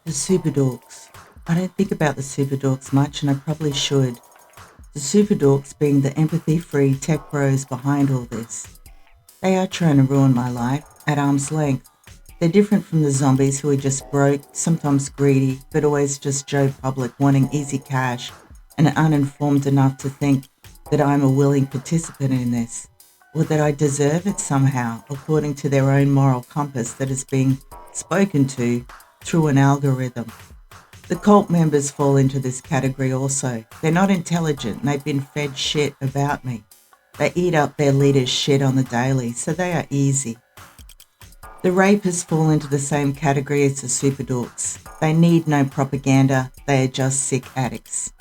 The Super Dorks. I don't think about the Super Dorks much, and I probably should. The Super Dorks being the empathy-free tech bros behind all this. They are trying to ruin my life at arm's length. They're different from the zombies who are just broke, sometimes greedy, but always just Joe Public wanting easy cash and uninformed enough to think that I'm a willing participant in this, or that I deserve it somehow, according to their own moral compass that is being spoken to through an algorithm. The cult members fall into this category also. They're not intelligent and they've been fed shit about me. They eat up their leaders' shit on the daily, so they are easy. The rapists fall into the same category as the super dorks. They need no propaganda, they are just sick addicts.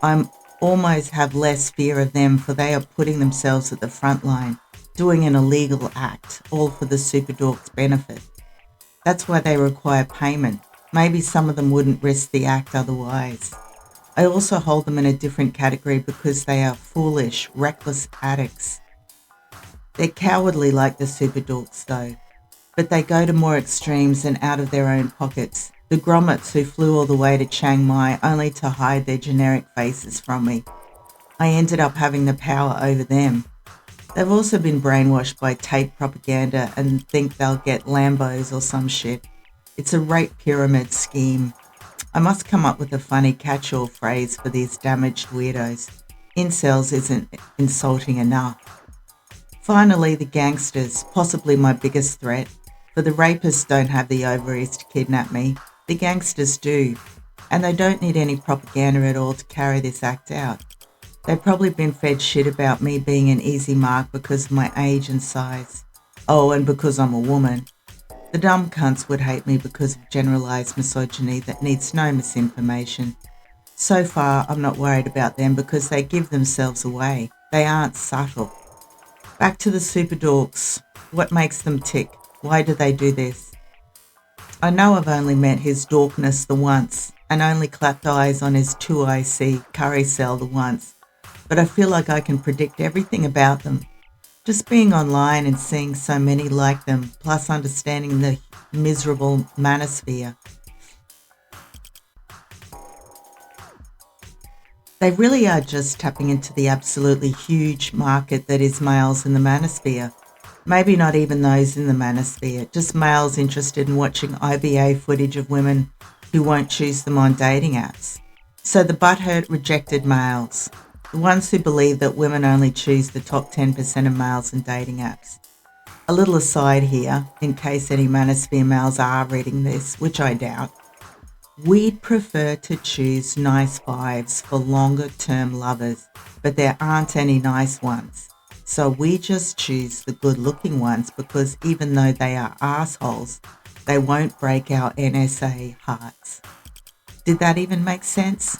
I almost have less fear of them, for they are putting themselves at the front line, doing an illegal act, all for the super dorks' benefit. That's why they require payment. Maybe some of them wouldn't risk the act otherwise. I also hold them in a different category because they are foolish, reckless addicts. They're cowardly like the super dorks though, but they go to more extremes and out of their own pockets. The grommets who flew all the way to Chiang Mai only to hide their generic faces from me. I ended up having the power over them. They've also been brainwashed by tape propaganda and think they'll get Lambos or some shit. It's a rape pyramid scheme. I must come up with a funny catch-all phrase for these damaged weirdos. Incels isn't insulting enough. Finally, the gangsters, possibly my biggest threat, for the rapists don't have the ovaries to kidnap me. The gangsters do, and they don't need any propaganda at all to carry this act out. They've probably been fed shit about me being an easy mark because of my age and size. Oh, and because I'm a woman. The dumb cunts would hate me because of generalised misogyny that needs no misinformation. So far, I'm not worried about them because they give themselves away. They aren't subtle. Back to the super dorks. What makes them tick? Why do they do this? I know I've only met his dorkness the once, and only clapped eyes on his 2IC curry cell the once, but I feel like I can predict everything about them. Just being online and seeing so many like them, plus understanding the miserable manosphere. They really are just tapping into the absolutely huge market that is males in the manosphere. Maybe not even those in the manosphere, just males interested in watching IBA footage of women who won't choose them on dating apps. So the butthurt rejected males, the ones who believe that women only choose the top 10% of males in dating apps. A little aside here, in case any manosphere males are reading this, which I doubt. We'd prefer to choose nice fives for longer term lovers, but there aren't any nice ones. So we just choose the good looking ones because even though they are assholes, they won't break our NSA hearts. Did that even make sense?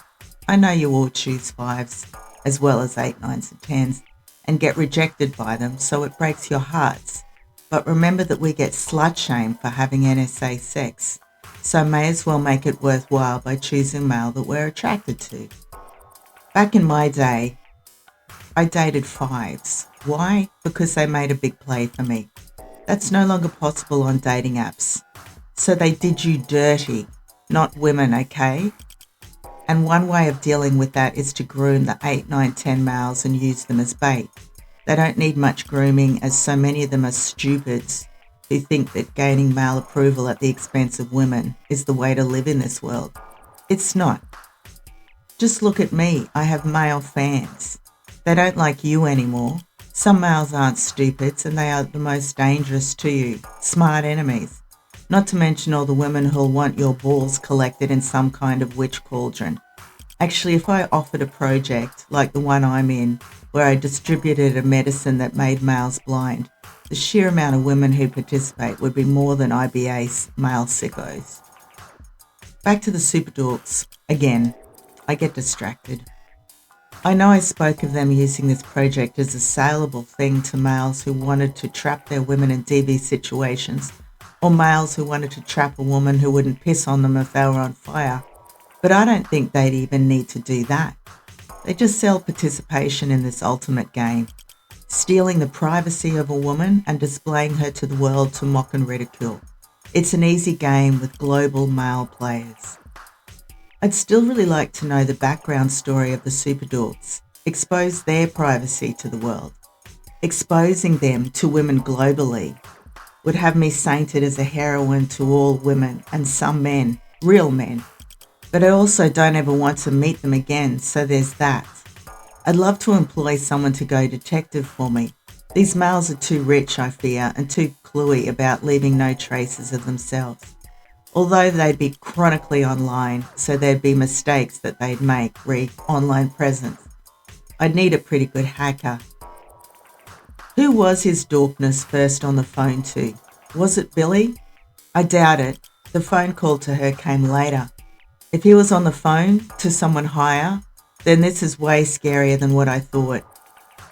I know you all choose fives, as well as 8, 9s and 10s, and get rejected by them, so it breaks your hearts. But remember that we get slut-shamed for having NSA sex, so may as well make it worthwhile by choosing male that we're attracted to. Back in my day, I dated fives. Why? Because they made a big play for me. That's no longer possible on dating apps. So they did you dirty, not women, okay? And one way of dealing with that is to groom the 8, 9, 10 males and use them as bait. They don't need much grooming, as so many of them are stupids who think that gaining male approval at the expense of women is the way to live in this world. It's not. Just look at me. I have male fans. They don't like you anymore. Some males aren't stupids and they are the most dangerous to you. Smart enemies. Not to mention all the women who'll want your balls collected in some kind of witch cauldron. Actually, if I offered a project like the one I'm in, where I distributed a medicine that made males blind, the sheer amount of women who participate would be more than IBA's male sickos. Back to the super dorks. Again, I get distracted. I know I spoke of them using this project as a saleable thing to males who wanted to trap their women in DV situations, or males who wanted to trap a woman who wouldn't piss on them if they were on fire. But I don't think they'd even need to do that. They just sell participation in this ultimate game, stealing the privacy of a woman and displaying her to the world to mock and ridicule. It's an easy game with global male players. I'd still really like to know the background story of the super dorks, expose their privacy to the world. Exposing them to women globally would have me sainted as a heroine to all women and some men, real men. But I also don't ever want to meet them again, so there's that. I'd love to employ someone to go detective for me. These males are too rich, I fear, and too cluey about leaving no traces of themselves. Although they'd be chronically online, so there'd be mistakes that they'd make, re online presence. I'd need a pretty good hacker. Who was his dorkness first on the phone to? Was it Billy? I doubt it. The phone call to her came later. If he was on the phone to someone higher, then this is way scarier than what I thought.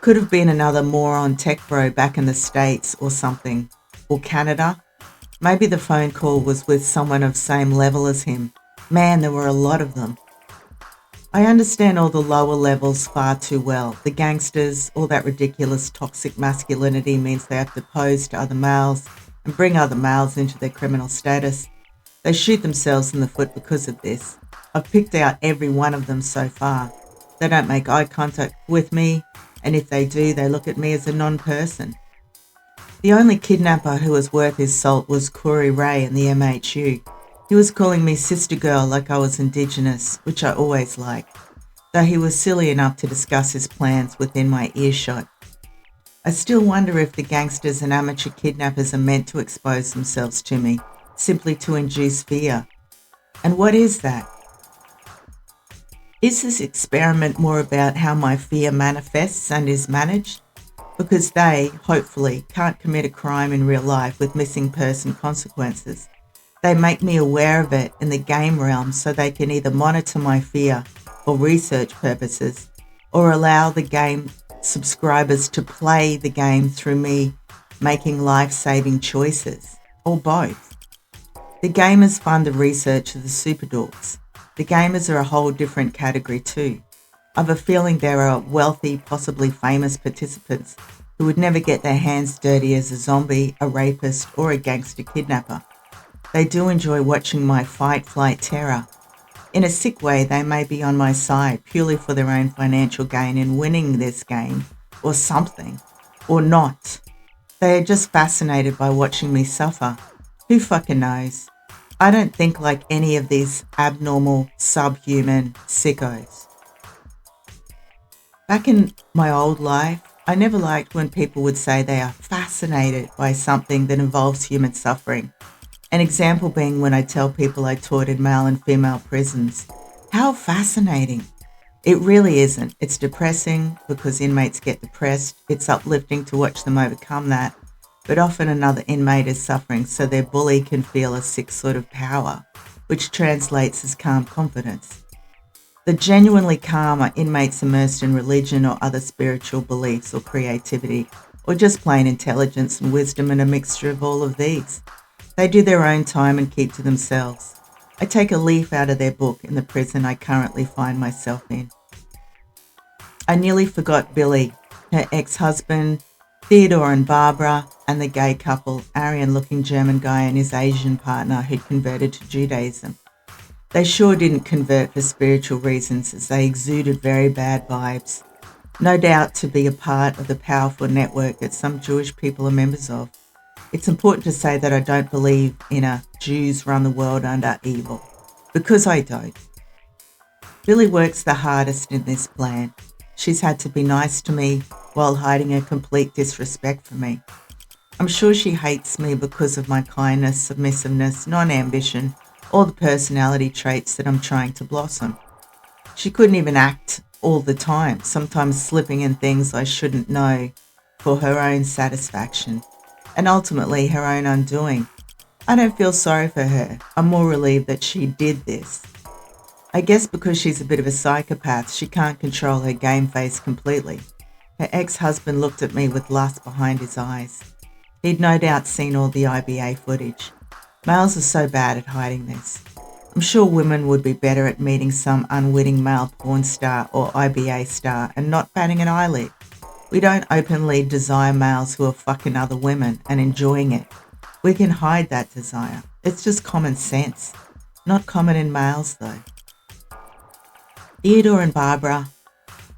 Could have been another moron tech bro back in the States or something. Or Canada. Maybe the phone call was with someone of same level as him. Man, there were a lot of them. I understand all the lower levels far too well. The gangsters, all that ridiculous toxic masculinity means they have to pose to other males and bring other males into their criminal status. They shoot themselves in the foot because of this. I've picked out every one of them so far. They don't make eye contact with me, and if they do, they look at me as a non-person. The only kidnapper who was worth his salt was Corey Ray in the MHU. He was calling me sister girl like I was Indigenous, which I always liked, though he was silly enough to discuss his plans within my earshot. I still wonder if the gangsters and amateur kidnappers are meant to expose themselves to me, simply to induce fear. And what is that? Is this experiment more about how my fear manifests and is managed? Because they, hopefully, can't commit a crime in real life with missing person consequences. They make me aware of it in the game realm so they can either monitor my fear for research purposes or allow the game subscribers to play the game through me making life-saving choices, or both. The gamers fund the research of the super dorks. The gamers are a whole different category too. I've a feeling there are wealthy, possibly famous participants who would never get their hands dirty as a zombie, a rapist, or a gangster kidnapper. They do enjoy watching my fight, flight terror. In a sick way, they may be on my side purely for their own financial gain in winning this game, or something, or not. They are just fascinated by watching me suffer. Who fucking knows? I don't think like any of these abnormal, subhuman sickos. Back in my old life, I never liked when people would say they are fascinated by something that involves human suffering. An example being when I tell people I taught in male and female prisons. How fascinating. It really isn't. It's depressing because inmates get depressed. It's uplifting to watch them overcome that. But often another inmate is suffering so their bully can feel a sick sort of power, which translates as calm confidence. The genuinely calm are inmates immersed in religion or other spiritual beliefs or creativity, or just plain intelligence and wisdom and a mixture of all of these. They do their own time and keep to themselves. I take a leaf out of their book in the prison I currently find myself in. I nearly forgot Billy, her ex-husband, Theodore and Barbara, and the gay couple, Aryan-looking German guy and his Asian partner who'd converted to Judaism. They sure didn't convert for spiritual reasons as they exuded very bad vibes. No doubt to be a part of the powerful network that some Jewish people are members of. It's important to say that I don't believe in a Jews run the world under evil, because I don't. Billy works the hardest in this plan. She's had to be nice to me while hiding her complete disrespect for me. I'm sure she hates me because of my kindness, submissiveness, non-ambition, or the personality traits that I'm trying to blossom. She couldn't even act all the time, sometimes slipping in things I shouldn't know for her own satisfaction. And ultimately her own undoing. I don't feel sorry for her. I'm more relieved that she did this. I guess because she's a bit of a psychopath, she can't control her game face completely. Her ex-husband looked at me with lust behind his eyes. He'd no doubt seen all the IBA footage. Males are so bad at hiding this. I'm sure women would be better at meeting some unwitting male porn star or IBA star and not batting an eyelid. We don't openly desire males who are fucking other women and enjoying it. We can hide that desire. It's just common sense. Not common in males, though. Theodore and Barbara.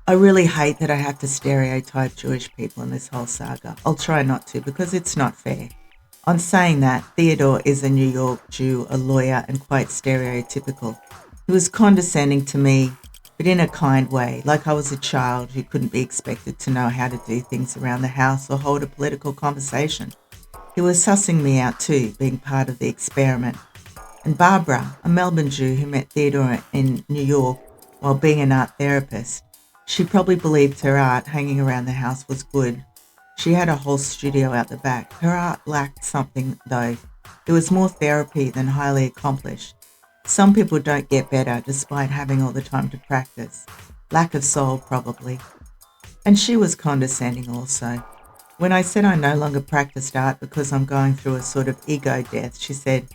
I really hate that I have to stereotype Jewish people in this whole saga. I'll try not to because it's not fair. On saying that, Theodore is a New York Jew, a lawyer, and quite stereotypical. He was condescending to me, but in a kind way, like I was a child who couldn't be expected to know how to do things around the house or hold a political conversation. He was sussing me out too, being part of the experiment. And Barbara, a Melbourne Jew who met Theodore in New York while being an art therapist, she probably believed her art hanging around the house was good. She had a whole studio out the back. Her art lacked something, though. It was more therapy than highly accomplished. Some people don't get better despite having all the time to practice. Lack of soul, probably. And she was condescending also. When I said I no longer practiced art because I'm going through a sort of ego death, she said,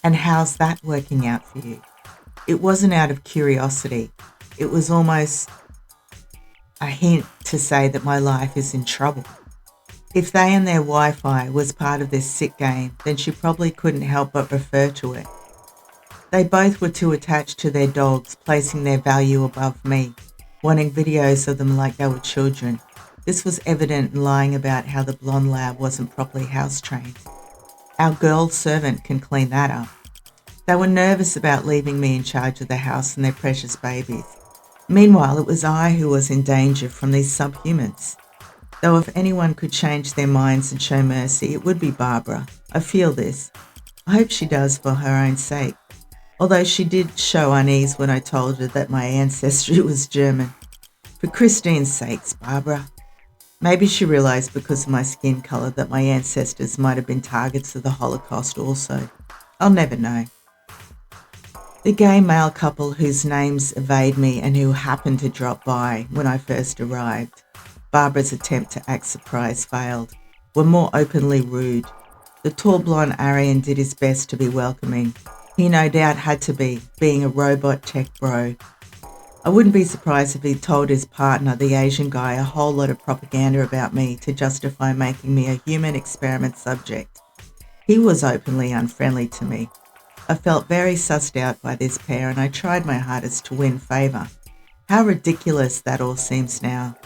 "And how's that working out for you?" It wasn't out of curiosity. It was almost a hint to say that my life is in trouble. If they and their Wi-Fi was part of this sick game, then she probably couldn't help but refer to it. They both were too attached to their dogs, placing their value above me, wanting videos of them like they were children. This was evident in lying about how the blonde lab wasn't properly house-trained. Our girl servant can clean that up. They were nervous about leaving me in charge of the house and their precious babies. Meanwhile, it was I who was in danger from these subhumans. Though if anyone could change their minds and show mercy, it would be Barbara. I feel this. I hope she does for her own sake. Although she did show unease when I told her that my ancestry was German. For Christine's sakes, Barbara. Maybe she realised because of my skin colour that my ancestors might have been targets of the Holocaust also. I'll never know. The gay male couple whose names evade me and who happened to drop by when I first arrived, Barbara's attempt to act surprised failed, were more openly rude. The tall blonde Aryan did his best to be welcoming. He no doubt had to be, being a robot tech bro. I wouldn't be surprised if he told his partner, the Asian guy, a whole lot of propaganda about me to justify making me a human experiment subject. He was openly unfriendly to me. I felt very sussed out by this pair and I tried my hardest to win favour. How ridiculous that all seems now.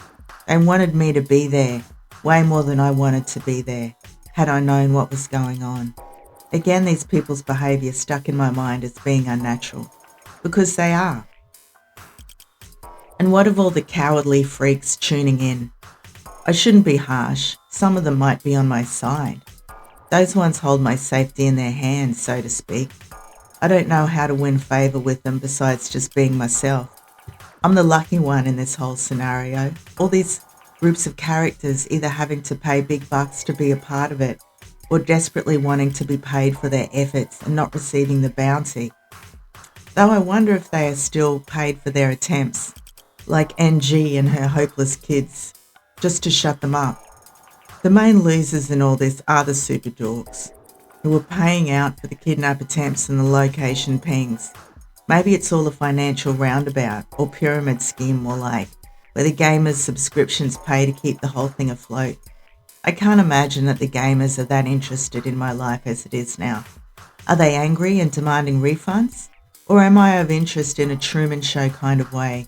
They wanted me to be there, way more than I wanted to be there, had I known what was going on. Again, these people's behaviour stuck in my mind as being unnatural. Because they are. And what of all the cowardly freaks tuning in? I shouldn't be harsh. Some of them might be on my side. Those ones hold my safety in their hands, so to speak. I don't know how to win favour with them besides just being myself. I'm the lucky one in this whole scenario. All these groups of characters either having to pay big bucks to be a part of it or desperately wanting to be paid for their efforts and not receiving the bounty. Though I wonder if they are still paid for their attempts, like NG and her hopeless kids, just to shut them up. The main losers in all this are the super dorks, who are paying out for the kidnap attempts and the location pings. Maybe it's all a financial roundabout, or pyramid scheme more like, where the gamers' subscriptions pay to keep the whole thing afloat. I can't imagine that the gamers are that interested in my life as it is now. Are they angry and demanding refunds? Or am I of interest in a Truman Show kind of way?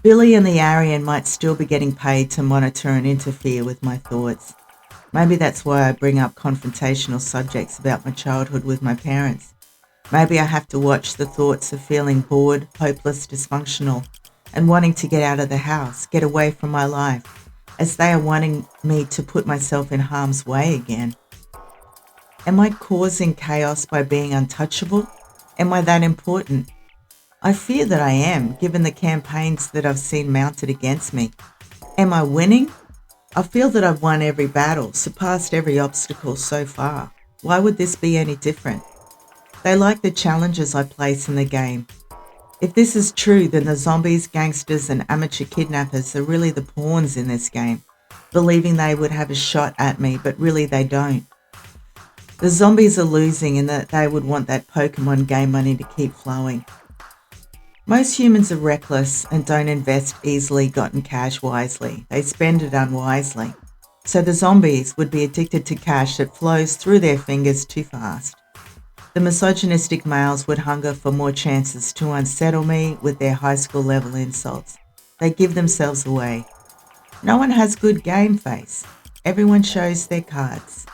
Billy and the Aryan might still be getting paid to monitor and interfere with my thoughts. Maybe that's why I bring up confrontational subjects about my childhood with my parents. Maybe I have to watch the thoughts of feeling bored, hopeless, dysfunctional, and wanting to get out of the house, get away from my life, as they are wanting me to put myself in harm's way again. Am I causing chaos by being untouchable? Am I that important? I fear that I am, given the campaigns that I've seen mounted against me. Am I winning? I feel that I've won every battle, surpassed every obstacle so far. Why would this be any different? They like the challenges I place in the game. If this is true, then the zombies, gangsters, and amateur kidnappers are really the pawns in this game, believing they would have a shot at me, but really they don't. The zombies are losing in that they would want that Pokemon game money to keep flowing. Most humans are reckless and don't invest easily gotten cash wisely. They spend it unwisely. So the zombies would be addicted to cash that flows through their fingers too fast. The misogynistic males would hunger for more chances to unsettle me with their high school level insults. They give themselves away. No one has good game face. Everyone shows their cards.